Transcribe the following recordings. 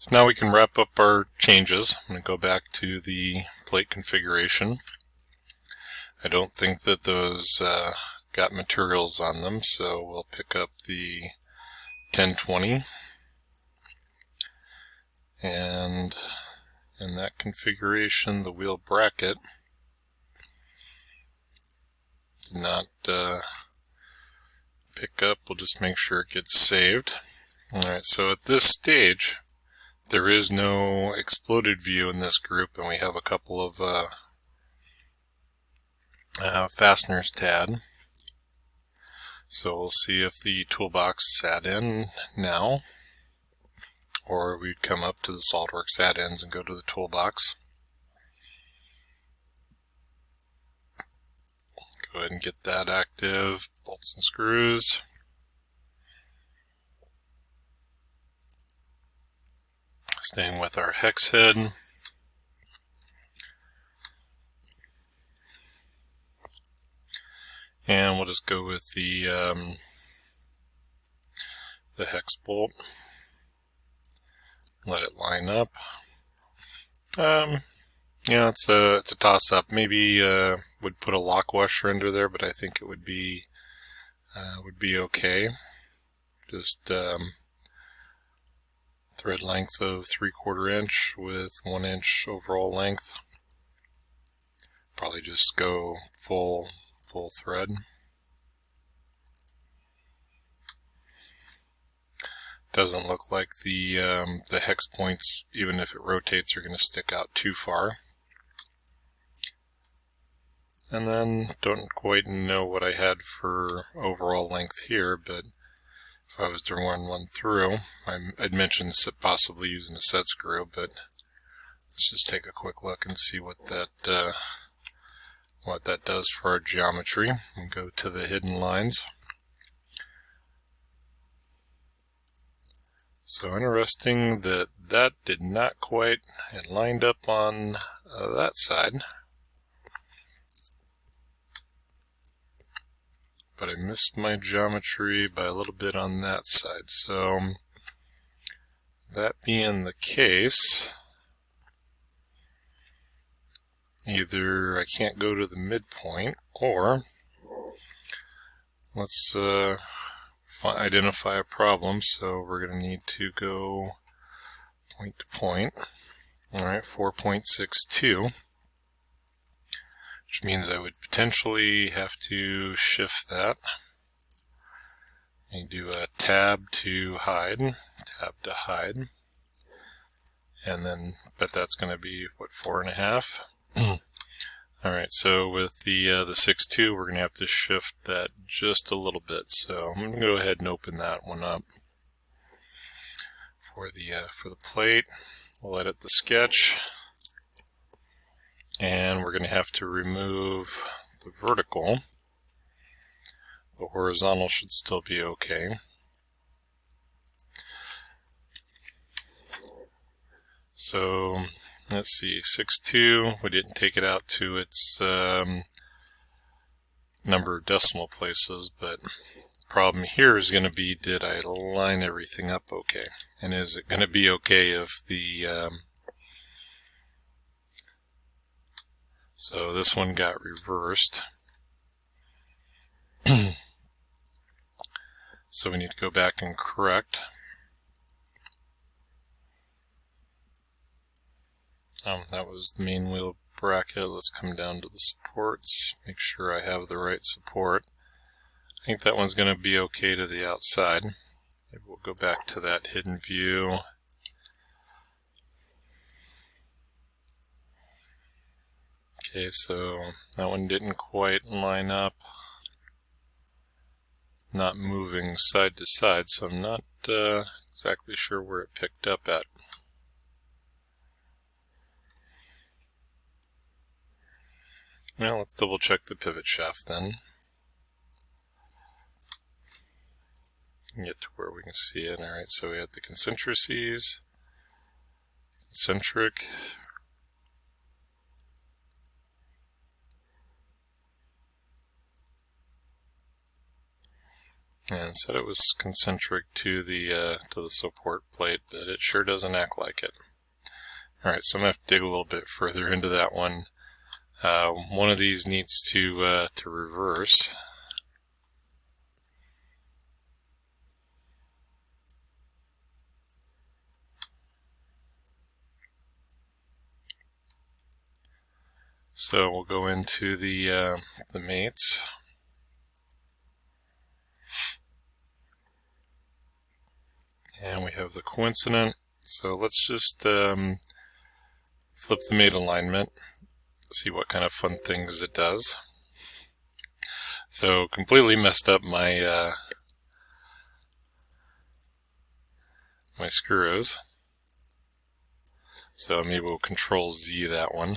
So now we can wrap up our changes. I'm going to go back to the plate configuration. I don't think that those got materials on them, so we'll pick up the 1020, and in that configuration the wheel bracket did not pick up. We'll just make sure it gets saved. Alright, so at this stage there is no exploded view in this group, and we have a couple of fasteners tad. So we'll see if the toolbox add-in now, or we'd come up to the SOLIDWORKS add-ins and go to the toolbox. Go ahead and get that active, bolts and screws. Staying with our hex head. And we'll just go with the hex bolt. Let it line up. Yeah, it's a toss-up. Maybe would put a lock washer under there, but I think it would be okay. Just thread length of 3/4 inch with 1 inch overall length. Probably just go full thread. Doesn't look like the hex points, even if it rotates, are going to stick out too far. And then don't quite know what I had for overall length here, but if I was to run one through, I'd mentioned possibly using a set screw, but let's just take a quick look and see what that does for our geometry. And go to the hidden lines. So interesting that did not quite, it lined up on that side, but I missed my geometry by a little bit on that side. So that being the case, either I can't go to the midpoint, or let's identify a problem. So we're going to need to go point to point. Alright, 4.62, which means I would potentially have to shift that. You do a tab to hide, and then bet that's going to be what, 4.5. Alright, so with the 6.2, we're going to have to shift that just a little bit. So I'm going to go ahead and open that one up. For the plate, we'll edit the sketch, and we're going to have to remove the vertical. The horizontal should still be okay. So let's see, 6.2, we didn't take it out to its number of decimal places, but the problem here is going to be, did I line everything up okay? And is it going to be okay if the so this one got reversed. So we need to go back and correct. That was the main wheel bracket. Let's come down to the supports, make sure I have the right support. I think that one's going to be okay to the outside. Maybe we'll go back to that hidden view. Okay, so that one didn't quite line up. Not moving side to side, so I'm not exactly sure where it picked up at. Well, let's double check the pivot shaft then. Get to where we can see it. Alright, so we have the concentrices, concentric, and said it was concentric to the support plate, but it sure doesn't act like it. Alright, so I'm going to have to dig a little bit further into that one. One of these needs to reverse. So we'll go into the mates. And we have the coincident. So let's just flip the mate alignment, see what kind of fun things it does. So completely messed up my my screws. So maybe we'll Control Z that one.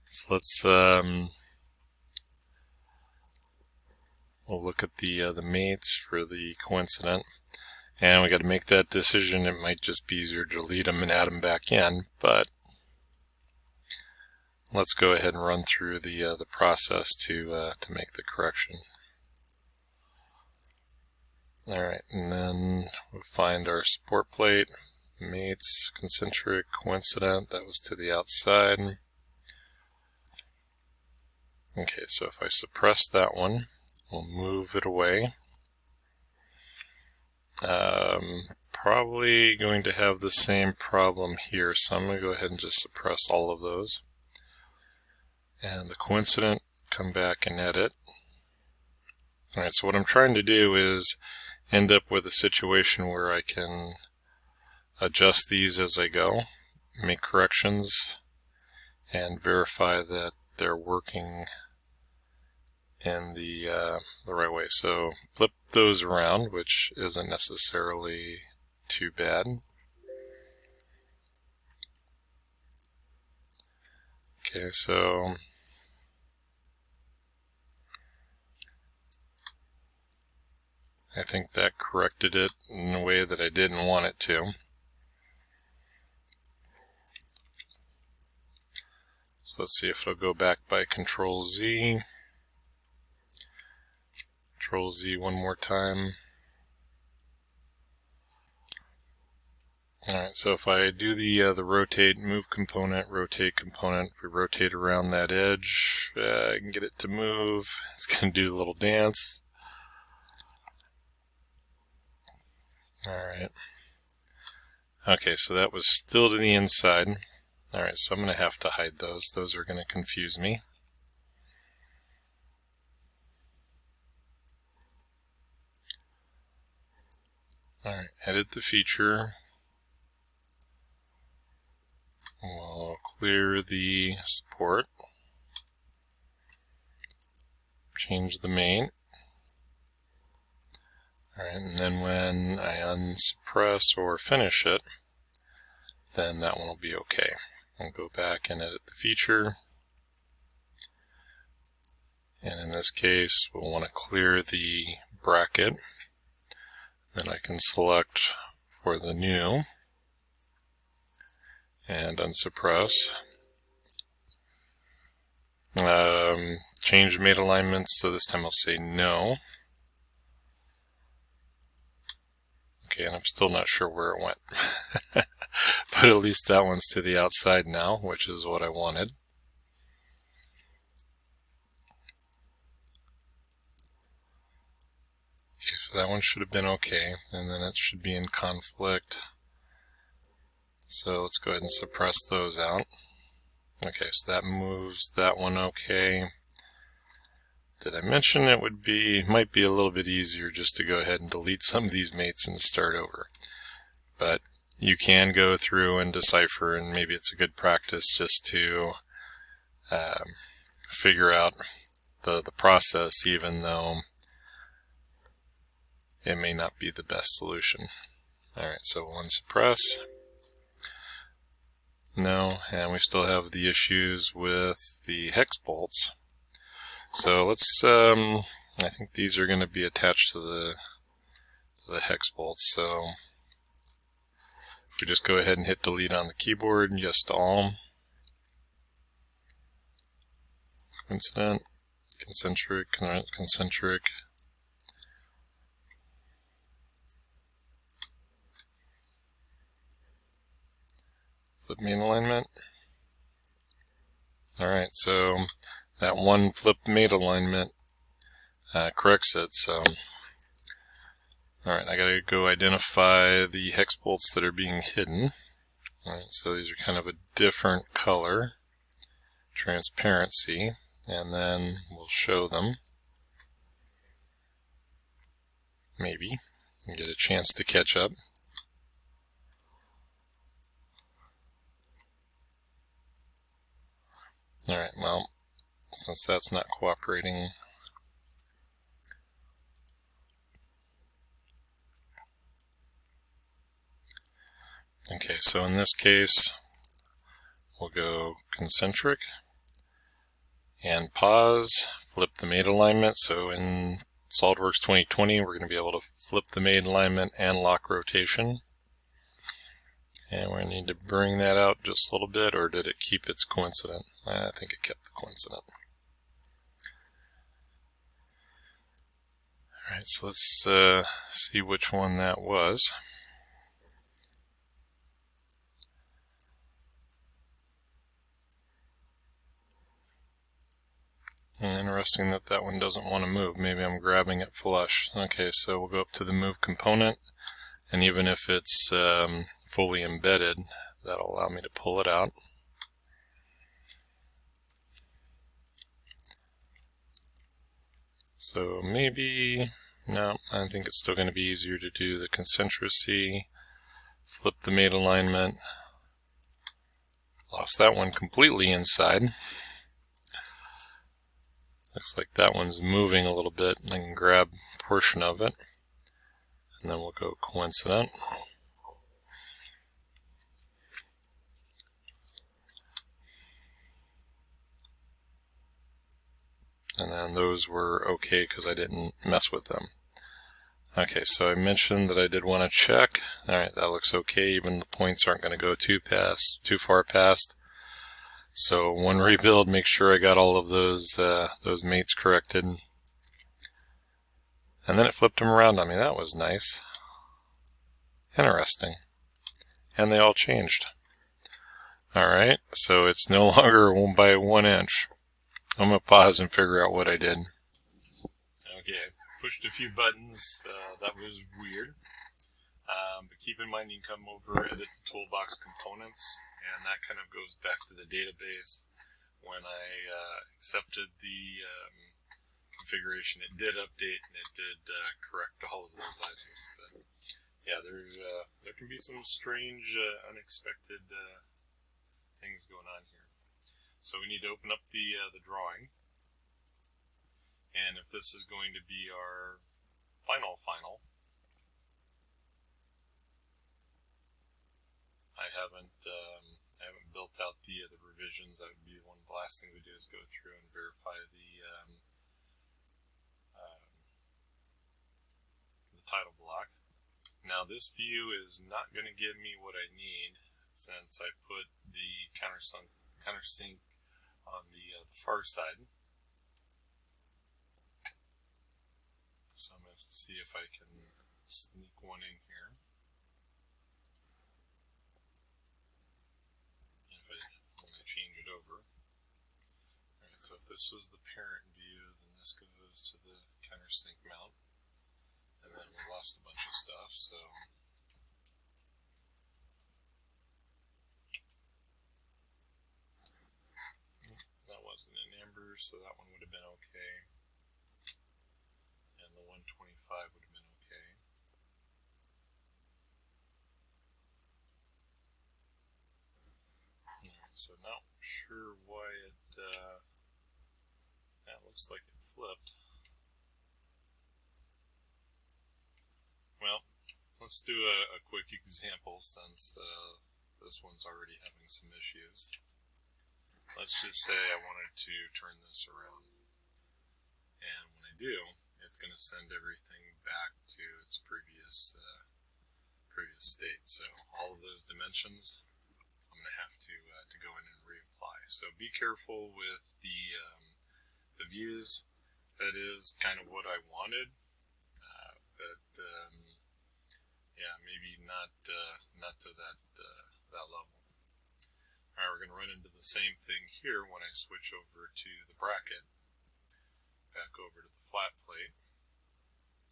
So let's we'll look at the mates for the coincident, and we got to make that decision. It might just be easier to delete them and add them back in, but let's go ahead and run through the process to make the correction. All right, and then we'll find our support plate, mates, concentric, coincident. That was to the outside. Okay, so if I suppress that one, we'll move it away. Probably going to have the same problem here, so I'm going to go ahead and just suppress all of those. And the coincident, come back and edit. Alright, so what I'm trying to do is end up with a situation where I can adjust these as I go, make corrections, and verify that they're working in the right way. So flip those around, which isn't necessarily too bad. Okay, so I think that corrected it in a way that I didn't want it to. So let's see if it'll go back by Control Z. Control Z one more time. Alright, so if I do the rotate, move component, rotate component, if we rotate around that edge, I can get it to move. It's going to do a little dance. Alright. Okay, so that was still to the inside. Alright, so I'm going to have to hide those. Those are going to confuse me. Alright, edit the feature. We'll clear the support. Change the main. Alright, and then when I unsuppress or finish it, then that one will be okay. I'll go back and edit the feature. And in this case, we'll want to clear the bracket. Then I can select for the new and unsuppress. Change mate alignments, so this time I'll say no. Okay, and I'm still not sure where it went. But at least that one's to the outside now, which is what I wanted. Okay, so that one should have been okay, and then it should be in conflict. So let's go ahead and suppress those out. Okay, so that moves that one okay. Did I mention it might be a little bit easier just to go ahead and delete some of these mates and start over. But you can go through and decipher, and maybe it's a good practice just to figure out the process, even though it may not be the best solution. Alright, so we'll unsuppress. No, and we still have the issues with the hex bolts. So let's, I think these are going to be attached to the hex bolts. So if we just go ahead and hit delete on the keyboard, yes to all. Coincident, concentric, concentric. Flip main alignment. Alright, so that one flip mate alignment corrects it. So, alright, I gotta go identify the hex bolts that are being hidden. Alright, so these are kind of a different color, transparency, and then we'll show them. Maybe, and get a chance to catch up. Alright, well, since that's not cooperating, okay, so in this case, we'll go concentric and pause, flip the mate alignment. So in SOLIDWORKS 2020, we're going to be able to flip the mate alignment and lock rotation. And we're going to need to bring that out just a little bit, or did it keep its coincident? I think it kept the coincident. Alright, so let's see which one that was. Interesting that that one doesn't want to move. Maybe I'm grabbing it flush. Okay, so we'll go up to the move component, and even if it's fully embedded, that'll allow me to pull it out. So maybe, no, I think it's still going to be easier to do the concentricity, flip the mate alignment, lost that one completely inside. Looks like that one's moving a little bit, and I can grab a portion of it, and then we'll go coincident. And then those were okay because I didn't mess with them. Okay, so I mentioned that I did want to check. Alright, that looks okay. Even the points aren't going to go too far past. So one rebuild, make sure I got all of those mates corrected. And then it flipped them around on me. That was nice. Interesting. And they all changed. Alright, so it's no longer 1 by 1 inch. I'm going to pause and figure out what I did. Okay, I pushed a few buttons. That was weird. But keep in mind you can come over, edit the toolbox components, and that kind of goes back to the database. When I accepted the configuration, it did update and it did correct all of those items. But yeah, there can be some strange, unexpected things going on here. So we need to open up the drawing, and if this is going to be our final, I haven't built out the revisions. That would be one of the last things we do is go through and verify the title block. Now this view is not going to give me what I need since I put the countersink on the far side. So I'm going to have to see if I can sneak one in here. When I change it over. Alright, so if this was the parent view, then this goes to the countersink mount. And then we lost a bunch of stuff, so that wasn't in amber, so that one would have been okay. And the 125 would have been okay. So not sure why it, that looks like it flipped. Well, let's do a quick example since this one's already having some issues. Let's just say I wanted to turn this around. And when I do, it's going to send everything back to its previous state. So all of those dimensions, I'm going to have to go in and reapply. So be careful with the views. that is kind of what I wanted, but yeah, maybe not to that level. Alright, we're going to run into the same thing here when I switch over to the bracket. Back over to the flat plate.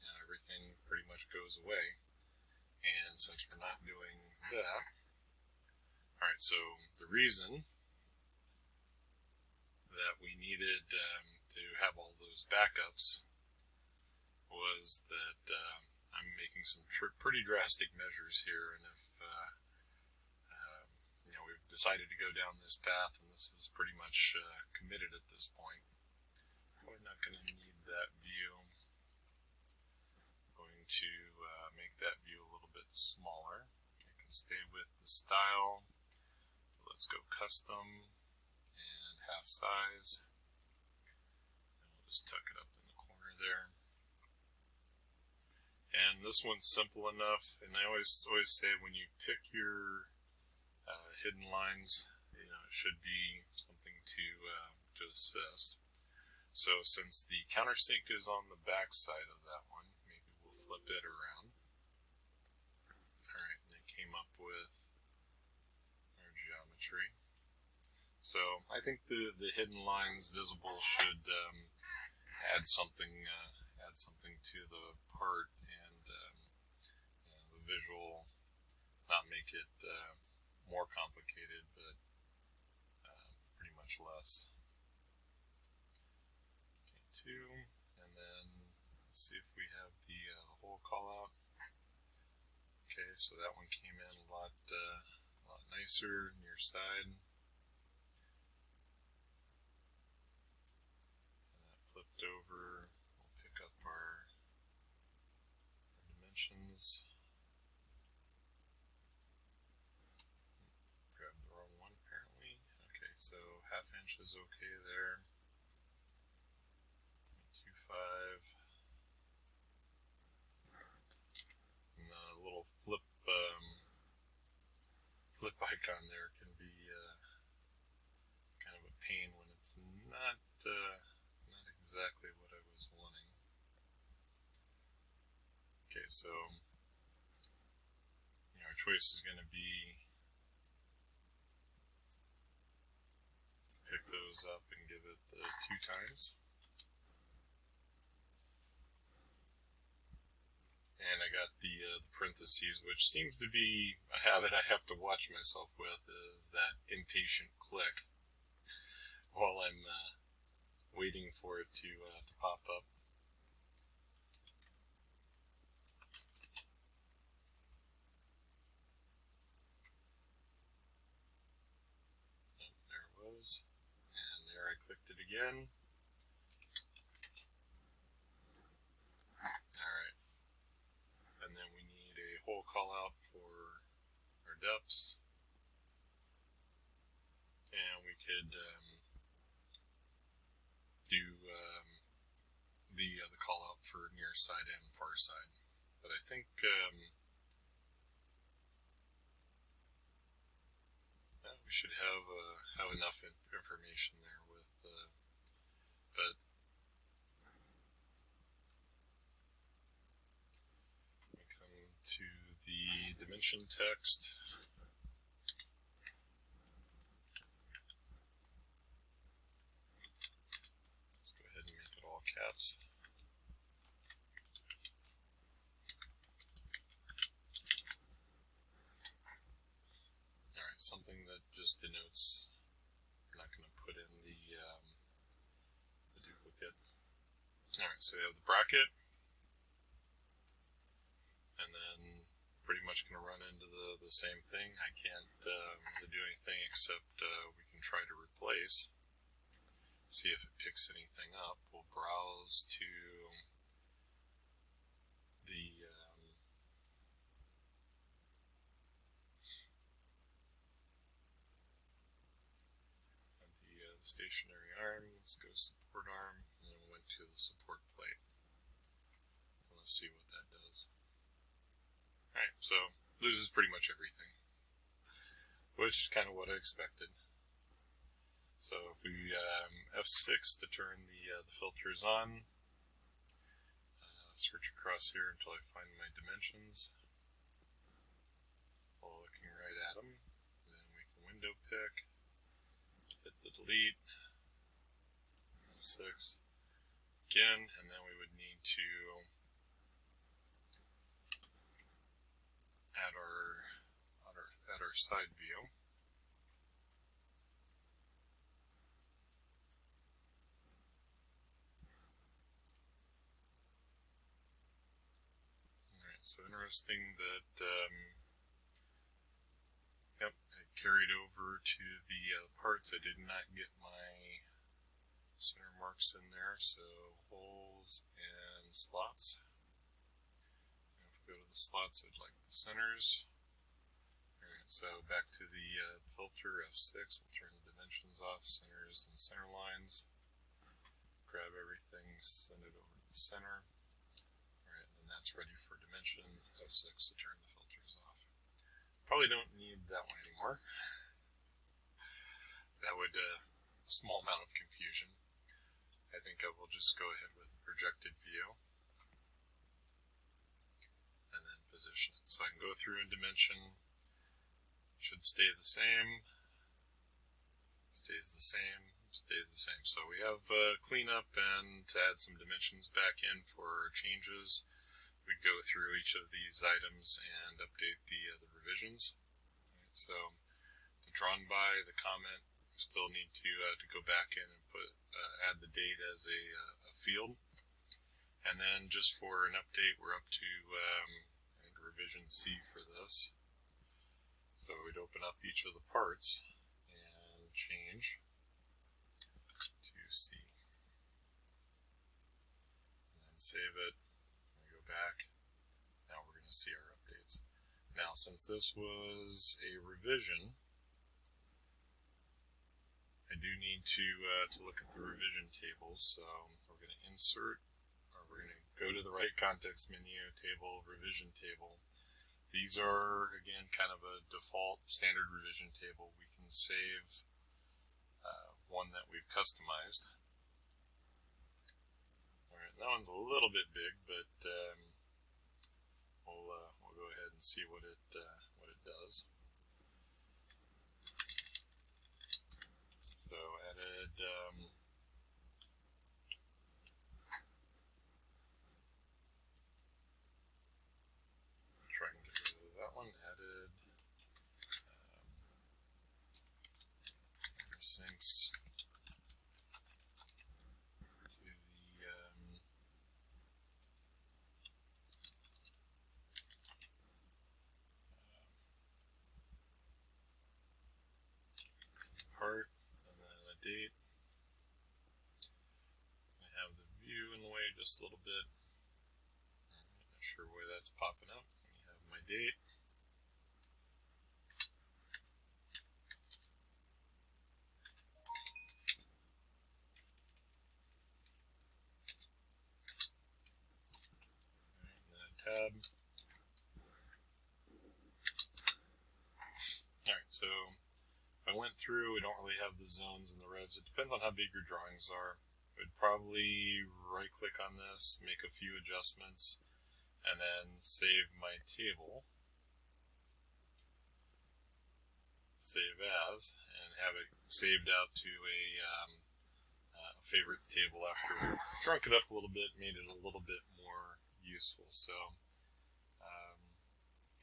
And everything pretty much goes away. And since we're not doing that, alright, so the reason that we needed to have all those backups was that I'm making some pretty drastic measures here, and if we've decided to go down this path, and this is pretty much committed at this point. Probably not going to need that view. I'm going to make that view a little bit smaller. I can stay with the style. Let's go custom and half size. And we'll just tuck it up in the corner there. And this one's simple enough, and I always say when you pick your hidden lines, it should be something to assist. So since the countersink is on the back side of that one, maybe we'll flip it around. Alright, they came up with our geometry. So I think the hidden lines visible should add something to the part, and the visual, not make it more complicated, but pretty much less. Okay, 2, and then let's see if we have the whole call out. Okay, so that one came in a lot nicer near side. And that flipped over. We'll pick up our dimensions. Grabbed the wrong one apparently. Okay, so ½ inch is okay there. 0.25. And the little flip icon there can be kind of a pain when it's not exactly what I was wanting. Okay, so our choice is going to be to pick those up and give it 2 times. And I got the parentheses, which seems to be a habit I have to watch myself with, is that impatient click while I'm waiting for it to pop up. Oh, there it was, and there I clicked it again. Alright, and then we need a whole call out for our depths, and we could do the call out for near side and far side, but I think we should have enough information there with but we come to the dimension text. Let's go ahead and make it all caps. Alright, something that just denotes we're not going to put in the duplicate. Alright, so we have the bracket, and then pretty much going to run into the same thing. I can't really do anything except we can try to replace. See if it picks anything up. We'll browse to the stationary arm. Let's go support arm, and then we went to the support plate. And let's see what that does. Alright, so loses pretty much everything, which is kind of what I expected. So if we F6 to turn the filters on, search across here until I find my dimensions while looking right at them. And then we can window pick, hit the delete, F6 again, and then we would need to add our side view. Alright, so interesting that yep, it carried over to the parts. I did not get my center marks in there, so holes and slots. And if we go to the slots, I'd like the centers. Alright, so back to the filter, F6, we'll turn the dimensions off, centers and center lines. Grab everything, send it over to the center. Alright, and then that's ready for dimension, F6 to turn the filters off. Probably don't need that one anymore. That would a small amount of confusion. I think I will just go ahead with projected view and then position it. So I can go through in dimension, should stay the same, stays the same, stays the same. So we have cleanup, and to add some dimensions back in for changes, we'd go through each of these items and update the revisions. Right, so the drawn by, the comment, we still need to go back in and add the date as a field. And then just for an update, we're up to I think revision C for this. So we'd open up each of the parts and change to C. And then save it. We go back. Now we're going to see our updates. Now, since this was a revision, I do need to look at the revision tables. So we're going to insert, or we're going to go to the right context menu, table, revision table. These are, again, kind of a default standard revision table. We can save one that we've customized. Alright, that one's a little bit big, but we'll go ahead and see what it does. So added try and get rid of that one. Added syncs to the part, and then a date. I have the view in the way just a little bit. Not sure why that's popping up. We have my date. Tab. Alright, so if I went through, we don't really have the zones and the revs. It depends on how big your drawings are. I would probably right click on this, make a few adjustments, and then save my table. Save as, and have it saved out to a favorites table after we shrunk it up a little bit, made it a little bit more useful. So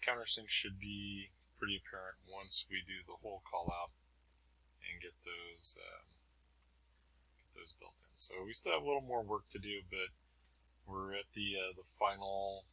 countersink should be pretty apparent once we do the whole call out and get those built in. So we still have a little more work to do, but we're at the final